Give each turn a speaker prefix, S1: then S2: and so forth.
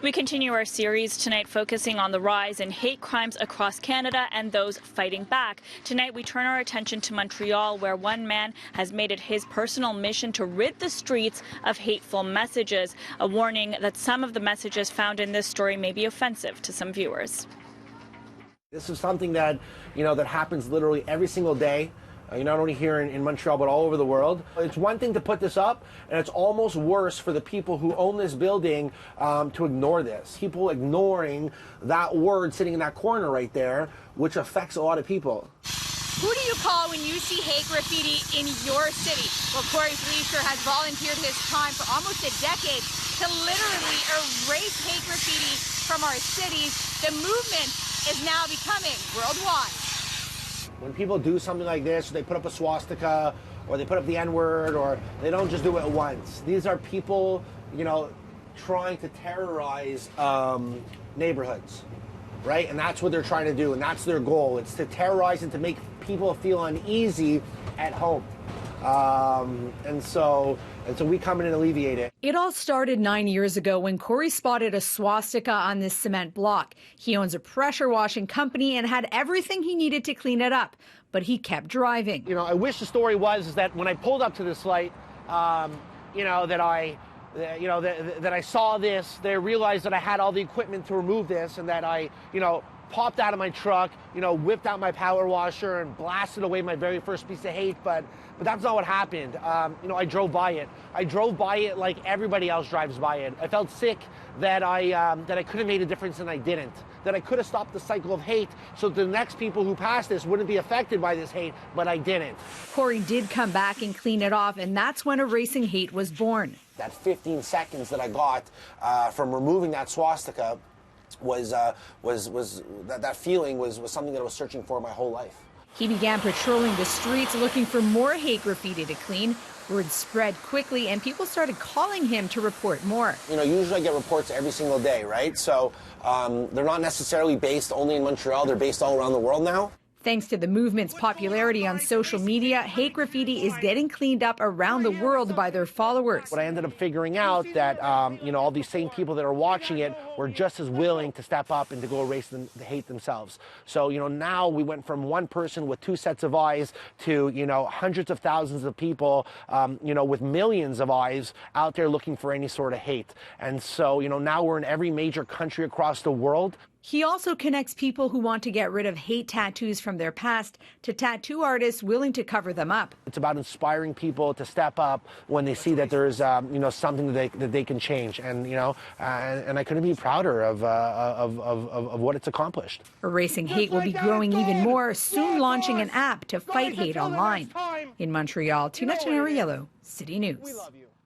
S1: We continue our series tonight focusing on the rise in hate crimes across Canada and those fighting back. Tonight we turn our attention to Montreal, where one man has made it his personal mission to rid the streets of hateful messages. A warning that some of the messages found in this story may be offensive to some viewers.
S2: This is something that, that happens literally every single day. Not only here in Montreal, but all over the world. It's one thing to put this up, and it's almost worse for the people who own this building to ignore this. People ignoring that word sitting in that corner right there, which affects a lot of people.
S3: Who do you call when you see hate graffiti in your city? Well, Corey Fleischer has volunteered his time for almost a decade to literally erase hate graffiti from our cities. The movement is now becoming worldwide.
S2: When people do something like this, they put up a swastika, or they put up the N-word, or they don't just do it once. These are people, trying to terrorize neighborhoods, right? And that's what they're trying to do, and that's their goal. It's to terrorize and to make people feel uneasy at home. And so we come in and alleviate it.
S4: It all started 9 years ago when Corey spotted a swastika on this cement block. He owns a pressure washing company and had everything he needed to clean it up, but he kept driving.
S2: I wish the story was that when I pulled up to this light, that I saw this, they realized that I had all the equipment to remove this, and that I, popped out of my truck, whipped out my power washer and blasted away my very first piece of hate, but that's not what happened. I drove by it. I drove by it like everybody else drives by it. I felt sick that I could have made a difference and I didn't. That I could have stopped the cycle of hate so the next people who passed this wouldn't be affected by this hate, but I didn't.
S4: Corey did come back and clean it off, and that's when Erasing Hate was born.
S2: That 15 seconds that I got from removing that swastika that feeling was something that I was searching for my whole life.
S4: He began patrolling the streets looking for more hate graffiti to clean. Word spread quickly and people started calling him to report more.
S2: Usually I get reports every single day, right? So they're not necessarily based only in Montreal, they're based all around the world now.
S4: Thanks to the movement's popularity on social media, hate graffiti is getting cleaned up around the world by their followers.
S2: What I ended up figuring out that, all these same people that are watching it were just as willing to step up and to go erase the hate themselves. So, now we went from one person with two sets of eyes to, hundreds of thousands of people, with millions of eyes out there looking for any sort of hate. And so, now we're in every major country across the world.
S4: He also connects people who want to get rid of hate tattoos from their past to tattoo artists willing to cover them up.
S2: It's about inspiring people to step up when they see that there's, something that they can change. And, and I couldn't be prouder of what it's accomplished.
S4: Erasing Hate will be growing even more, soon launching an app to fight hate online. In Montreal, Tina Tenneriello, City News.